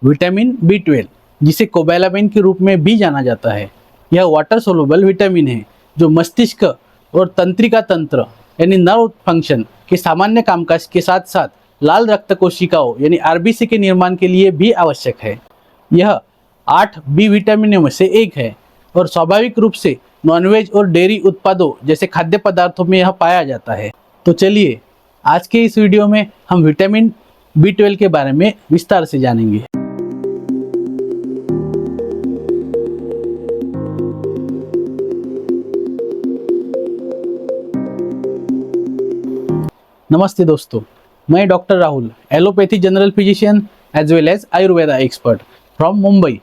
Vitamin B12 जिसे कोबैलामाइन के रूप में भी जाना जाता है, यह वाटर सोलुबल विटामिन है जो मस्तिष्क और तंत्रिका तंत्र यानी नर्व फंक्शन के सामान्य कामकाज के साथ साथ लाल रक्त कोशिकाओं यानी RBC के निर्माण के लिए भी आवश्यक है। यह 8 बी विटामिनों में से एक है और स्वाभाविक रूप से नॉनवेज और डेयरी उत्पादों जैसे खाद्य पदार्थों में यह पाया जाता है। तो चलिए आज के इस वीडियो में हम विटामिन B12 के बारे में विस्तार से जानेंगे। नमस्ते दोस्तों, मैं doctor Rahul, allopathy general physician as well as Ayurveda expert from Mumbai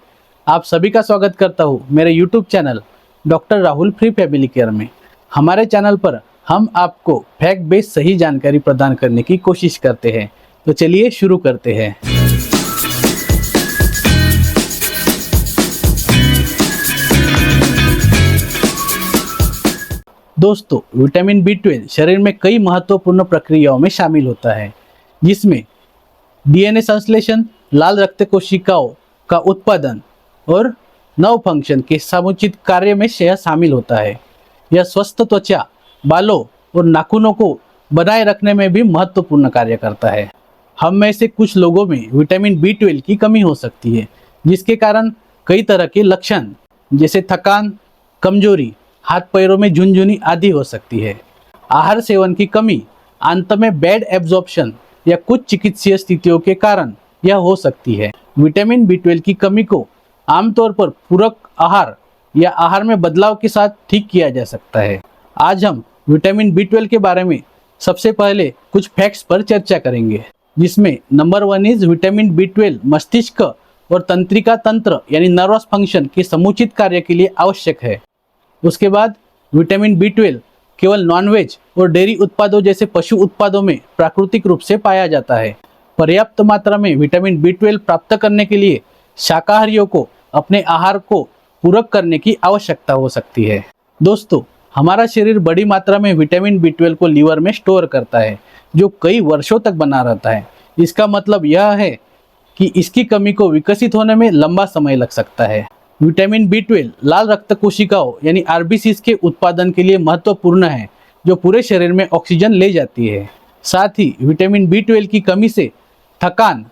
आप सभी का स्वागत करता हूँ मेरे YouTube channel doctor Rahul free family care में। हमारे चैनल पर हम आपको फैक्ट बेस्ड सही जानकारी प्रदान करने की कोशिश करते हैं। तो चलिए शुरू करते हैं। दोस्तों, विटामिन B12 शरीर में कई महत्वपूर्ण प्रक्रियाओं में शामिल होता है, जिसमें DNA संश्लेषण, लाल रक्त कोशिकाओं का उत्पादन और नर्व फंक्शन के समुचित कार्य में यह शामिल होता है। यह स्वस्थ त्वचा, बालों और नाखूनों को बनाए रखने में भी महत्वपूर्ण कार्य करता है। हम में से कुछ लोगों में विटामिन B12 की कमी हो सकती है, जिसके कारण कई तरह के लक्षण जैसे थकान, कमजोरी, हाथ पैरों में झुनझुनी आदि हो सकती है। आहार सेवन की कमी, अंत में बैड एब्जॉर्प्शन या कुछ चिकित्सीय स्थितियों के कारण यह हो सकती है। विटामिन B12 की कमी को आमतौर पर पूरक आहार या आहार में बदलाव के साथ ठीक किया जा सकता है। आज हम विटामिन B12 के बारे में सबसे पहले कुछ फैक्ट्स पर चर्चा करेंगे, जिसमें नंबर 1 इज विटामिन B12 मस्तिष्क और तंत्रिका तंत्र यानी नर्वस फंक्शन के समुचित कार्य के लिए आवश्यक है। उसके बाद विटामिन B12 केवल नॉनवेज और डेयरी उत्पादों जैसे पशु उत्पादों में प्राकृतिक रूप से पाया जाता है। पर्याप्त मात्रा में विटामिन B12 प्राप्त करने के लिए शाकाहारियों को अपने आहार को पूरक करने की आवश्यकता हो सकती है। दोस्तों, हमारा शरीर बड़ी मात्रा में विटामिन B12 को लीवर में स्टोर करता है, जो कई वर्षों तक बना रहता है। इसका मतलब यह है कि इसकी कमी को विकसित होने में लंबा समय लग सकता है। विटामिन B12 लाल रक्त कोशिकाओं यानी RBCs के उत्पादन के लिए महत्वपूर्ण है, जो पूरे शरीर में ऑक्सीजन ले जाती है। साथ ही विटामिन B12 की कमी से थकान,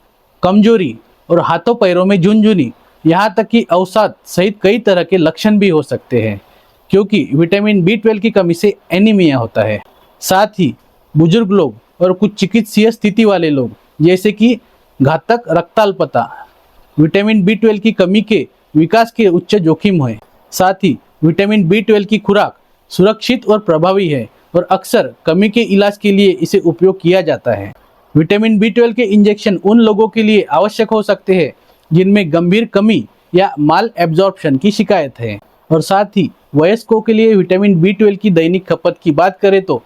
कमजोरी और हाथों पैरों में झुनझुनी, यहाँ तक कि अवसाद सहित कई तरह के लक्षण भी हो सकते हैं, क्योंकि विटामिन B12 की कमी से एनीमिया होता है। साथ ही बुजुर्ग लोग और कुछ चिकित्सीय स्थिति वाले लोग जैसे कि घातक रक्ताल्पता, विटामिन B12 की कमी के विकास के उच्च जोखिम है। साथ ही विटामिन B12 की खुराक सुरक्षित और प्रभावी है और अक्सर कमी के इलाज के लिए इसे उपयोग किया जाता है। विटामिन B12 के इंजेक्शन उन लोगों के लिए आवश्यक हो सकते हैं जिनमें गंभीर कमी या माल एब्जॉर्प्शन की शिकायत है। और साथ ही वयस्कों के लिए विटामिन B12 की दैनिक खपत की बात करें तो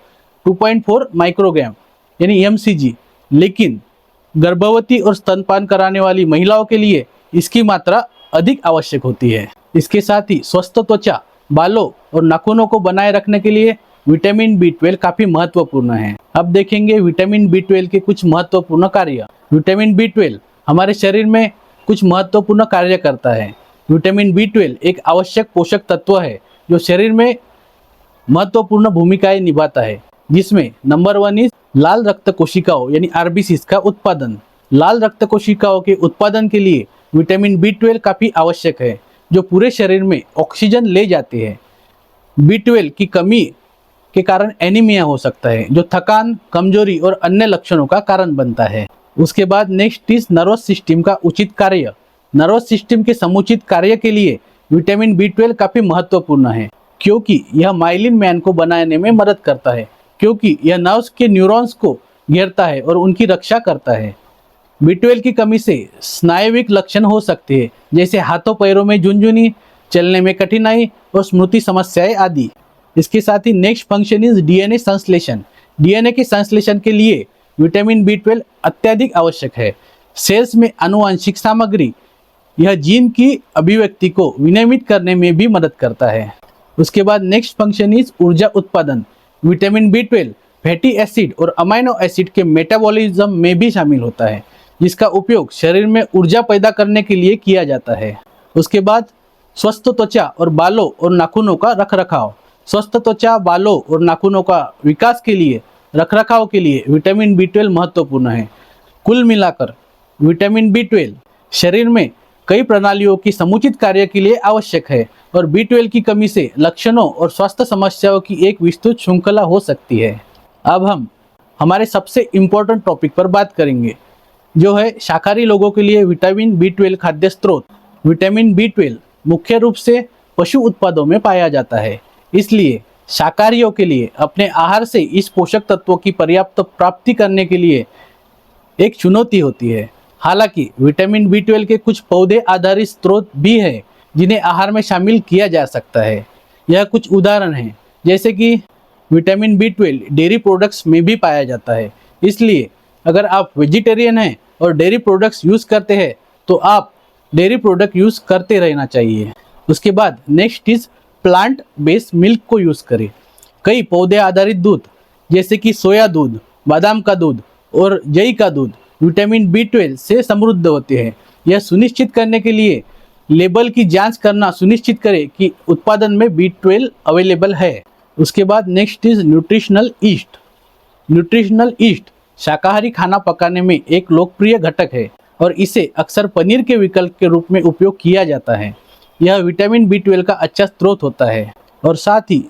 2.4 माइक्रोग्राम यानी mcg, लेकिन गर्भवती और स्तनपान कराने वाली महिलाओं के लिए इसकी मात्रा अधिक आवश्यक होती है। इसके साथ ही स्वस्थ त्वचा, बालों और नाखूनों को बनाए रखने के लिए विटामिन B12 काफी महत्वपूर्ण है। अब देखेंगे विटामिन B12 के कुछ महत्वपूर्ण कार्य। विटामिन B12 हमारे शरीर में कुछ महत्वपूर्ण कार्य करता है। विटामिन B12 एक आवश्यक पोषक तत्व है जो शरीर में महत्वपूर्ण भूमिकाएं निभाता है, जिसमें नंबर 1 इज लाल रक्त कोशिकाओं यानी RBCs का उत्पादन। लाल रक्त कोशिकाओं के उत्पादन के लिए विटामिन B12 काफी आवश्यक है, जो पूरे शरीर में ऑक्सीजन ले जाते हैं। B12 की कमी के कारण एनीमिया हो सकता है, जो थकान, कमजोरी और अन्य लक्षणों का कारण बनता है। उसके बाद नेक्स्ट इज नर्वस सिस्टम का उचित कार्य। नर्वस सिस्टम के समुचित कार्य के लिए विटामिन B12 काफी महत्वपूर्ण है, क्योंकि यह माइलिन मैन को बनाने में मदद करता है, क्योंकि यह नर्व्स के न्यूरॉन्स को घेरता है और उनकी रक्षा करता है। B12 की कमी से स्नायुविक लक्षण हो सकते हैं, जैसे हाथों पैरों में झुनझुनी, चलने में कठिनाई और स्मृति समस्याएं आदि। इसके साथ ही नेक्स्ट फंक्शन इज DNA संश्लेषण। DNA के संश्लेषण के लिए विटामिन B12 अत्यधिक आवश्यक है। सेल्स में आनुवंशिक सामग्री, यह जीन की अभिव्यक्ति को विनियमित करने में भी मदद करता है। उसके बाद नेक्स्ट फंक्शन इज ऊर्जा उत्पादन। विटामिन B12 फैटी एसिड और अमाइनो एसिड के मेटाबॉलिज्म में भी शामिल होता है, जिसका उपयोग शरीर में ऊर्जा पैदा करने के लिए किया जाता है। उसके बाद स्वस्थ त्वचा और बालों और नाखूनों का रखरखाव। स्वस्थ त्वचा, बालों और नाखूनों का विकास के लिए, रखरखाव के लिए विटामिन बी 12 महत्वपूर्ण है। कुल मिलाकर विटामिन बी 12 शरीर में कई प्रणालियों की समुचित कार्य के लिए आवश्यक है और बी 12 की कमी से लक्षणों और स्वास्थ्य समस्याओं की एक विस्तृत श्रृंखला हो सकती है। अब हम हमारे सबसे इम्पोर्टेंट टॉपिक पर बात करेंगे, जो है शाकाहारी लोगों के लिए विटामिन बी 12 खाद्य स्रोत। विटामिन बी 12 मुख्य रूप से पशु उत्पादों में पाया जाता है, इसलिए शाकाहारियों के लिए अपने आहार से इस पोषक तत्वों की पर्याप्त प्राप्ति करने के लिए एक चुनौती होती है। हालांकि विटामिन बी 12 के कुछ पौधे आधारित स्रोत भी हैं जिन्हें आहार में शामिल किया जा सकता है। यह कुछ उदाहरण हैं, जैसे कि विटामिन बी 12 डेयरी प्रोडक्ट्स में भी पाया जाता है, इसलिए अगर आप वेजिटेरियन हैं और डेयरी प्रोडक्ट्स यूज़ करते हैं तो आप डेयरी प्रोडक्ट यूज़ करते रहना चाहिए। उसके बाद next is plant based milk को यूज़ करें। कई पौधे आधारित दूध जैसे कि सोया दूध, बादाम का दूध और जई का दूध विटामिन बी 12 से समृद्ध होते हैं। यह सुनिश्चित करने के लिए लेबल की जांच करना सुनिश्चित करें कि उत्पादन में बी 12 अवेलेबल है। उसके बाद next is nutritional yeast. Nutritional yeast शाकाहारी खाना पकाने में एक लोकप्रिय घटक है और इसे अक्सर पनीर के विकल्प के रूप में उपयोग किया जाता है। यह विटामिन बी 12 का अच्छा स्रोत होता है। और साथ ही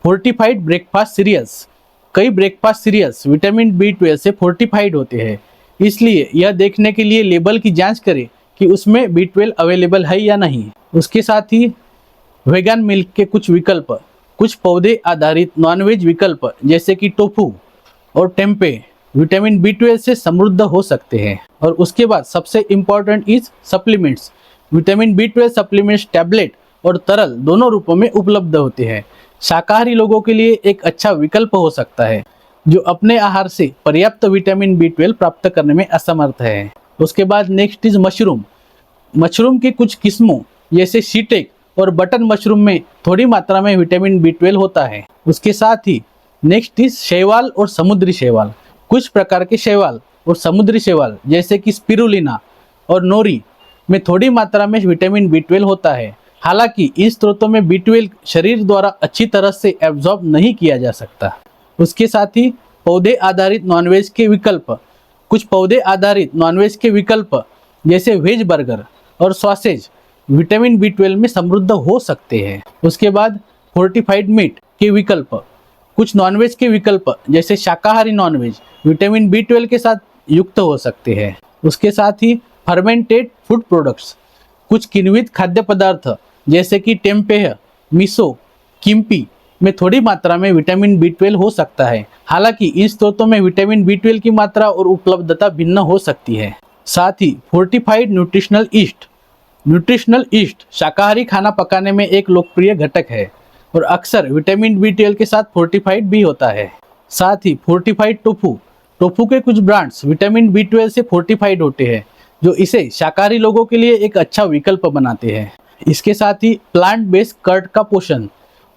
फोर्टिफाइड ब्रेकफास्ट सीरियल्स। कई ब्रेकफास्ट सीरियल्स विटामिन बी 12 से फोर्टिफाइड होते हैं, इसलिए यह देखने के लिए लेबल की जांच करें कि उसमें बी 12 अवेलेबल है या नहीं। उसके साथ ही वेगन मिल्क के कुछ विकल्प, कुछ पौधे आधारित नॉनवेज विकल्प जैसे कि टोफू और टेम्पे विटामिन बी 12 से समृद्ध हो सकते हैं। और उसके बाद सबसे important is supplements. Vitamin B 12 supplements tablet और तरल दोनों रूपों में उपलब्ध होते हैं। शाकाहारी लोगों के लिए एक अच्छा विकल्प हो सकता है जो अपने आहार से पर्याप्त विटामिन बी 12 प्राप्त करने में असमर्थ है। उसके बाद नेक्स्ट इज मशरूम। मशरूम की कुछ किस्मों जैसे शीटेक और बटन मशरूम में थोड़ी मात्रा में विटामिन बी 12 होता है। उसके साथ ही नेक्स्ट इज शैवाल और समुद्री शैवाल। कुछ प्रकार के शैवाल और समुद्री शैवाल जैसे कि स्पिरुलिना और नोरी में थोड़ी मात्रा में विटामिन बी 12 होता है। हालांकि इन स्रोतों में बी 12 शरीर द्वारा अच्छी तरह से एब्जॉर्ब नहीं किया जा सकता। उसके साथ ही पौधे आधारित नॉनवेज के विकल्प। कुछ पौधे आधारित नॉनवेज के विकल्प जैसे वेज बर्गर और सॉसेज विटामिन बी 12 में समृद्ध हो सकते हैं। उसके बाद फोर्टिफाइड मीट के विकल्प। कुछ नॉनवेज के विकल्प जैसे शाकाहारी नॉनवेज विटामिन बी 12 के साथ युक्त हो सकते हैं। उसके साथ ही फर्मेंटेड फूड प्रोडक्ट्स। कुछ किण्वित खाद्य पदार्थ जैसे कि टेम्पेह, मिसो, किम्पी में थोड़ी मात्रा में विटामिन बी 12 हो सकता है। हालांकि इन स्रोतों में विटामिन बी 12 की मात्रा और उपलब्धता भिन्न हो सकती है। साथ ही fortified nutritional yeast. Nutritional yeast शाकाहारी खाना पकाने में एक लोकप्रिय घटक है और अक्सर विटामिन बी 12 के साथ फोर्टिफाइड भी होता है। साथ ही फोर्टिफाइड टोफू। टोफू के कुछ ब्रांड्स विटामिन बी 12 से फोर्टिफाइड होते हैं, जो इसे शाकाहारी लोगों के लिए एक अच्छा विकल्प बनाते हैं। इसके साथ ही प्लांट बेस्ड कर्ड का पोषण।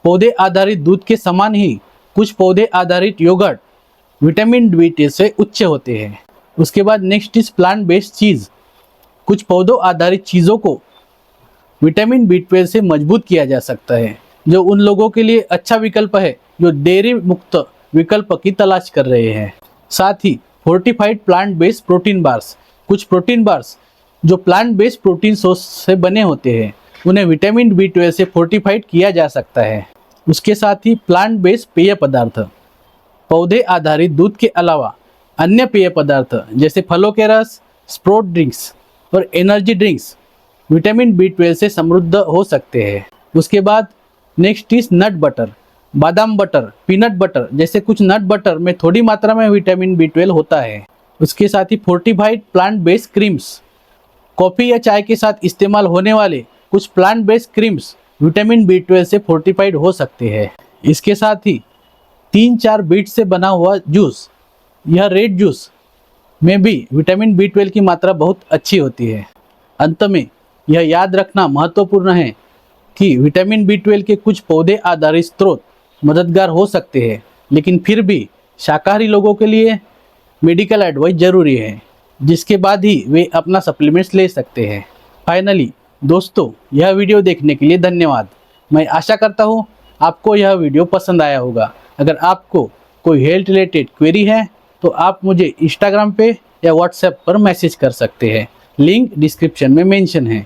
पौधे आधारित दूध के समान ही कुछ पौधे आधारित योगर्ट विटामिन बी 12 से उच्च होते हैं। उसके बाद नेक्स्ट इज प्लांट बेस्ड चीज़। कुछ पौधों आधारित चीज़ों को विटामिन बी 12 से मजबूत किया जा सकता है, जो उन लोगों के लिए अच्छा विकल्प है जो डेयरी मुक्त विकल्प की तलाश कर रहे हैं। साथ ही fortified plant based protein bars. कुछ प्रोटीन बार्स जो प्लांट बेस्ड प्रोटीन सोर्स से बने होते हैं, उन्हें विटामिन बी 12 से फोर्टिफाइड किया जा सकता है। उसके साथ ही प्लांट बेस्ड पेय पदार्थ। पौधे आधारित दूध के अलावा अन्य पेय पदार्थ जैसे फलों के रस, स्प्रोट ड्रिंक्स और एनर्जी ड्रिंक्स विटामिन बी 12 से समृद्ध हो सकते हैं। उसके बाद नेक्स्ट इज नट बटर। बादाम बटर, पीनट बटर जैसे कुछ नट बटर में थोड़ी मात्रा में विटामिन बी 12 होता है। उसके साथ ही fortified plant based creams. Coffee या चाय के साथ इस्तेमाल होने वाले कुछ plant based creams vitamin B 12 से फोर्टिफाइड हो सकते हैं। इसके साथ ही 3-4 बीट से बना हुआ जूस, यह रेड जूस में भी विटामिन बी 12 की मात्रा बहुत अच्छी होती है। अंत में यह याद रखना महत्वपूर्ण है कि विटामिन बी 12 के कुछ पौधे आधारित स्रोत मददगार हो सकते हैं, लेकिन फिर भी शाकाहारी लोगों के लिए मेडिकल एडवाइस जरूरी है। जिसके बाद ही वे अपना सप्लीमेंट्स ले सकते हैं। फाइनली दोस्तों, यह वीडियो देखने के लिए धन्यवाद। मैं आशा करता हूँ आपको यह वीडियो पसंद आया होगा। अगर आपको कोई हेल्थ रिलेटेड क्वेरी है तो आप मुझे इंस्टाग्राम पे या व्हाट्सएप पर मैसेज कर सकते हैं, लिंक डिस्क्रिप्शन में मेंशन है।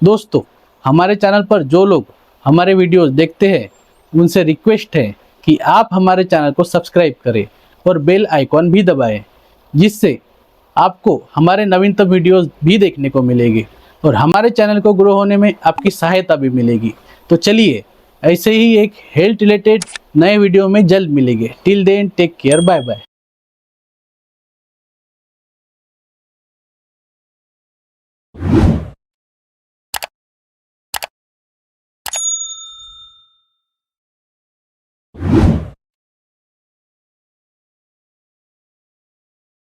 दोस्तों, हमारे चैनल पर जो लोग हमारे वीडियोस देखते हैं उनसे रिक्वेस्ट है कि आप हमारे चैनल को सब्सक्राइब करें और बेल आइकॉन भी दबाएं, जिससे आपको हमारे नवीनतम वीडियोस भी देखने को मिलेंगे और हमारे चैनल को ग्रो होने में आपकी सहायता भी मिलेगी। तो चलिए ऐसे ही एक हेल्थ रिलेटेड नए वीडियो में जल्द मिलेंगे। Till then take care, bye bye.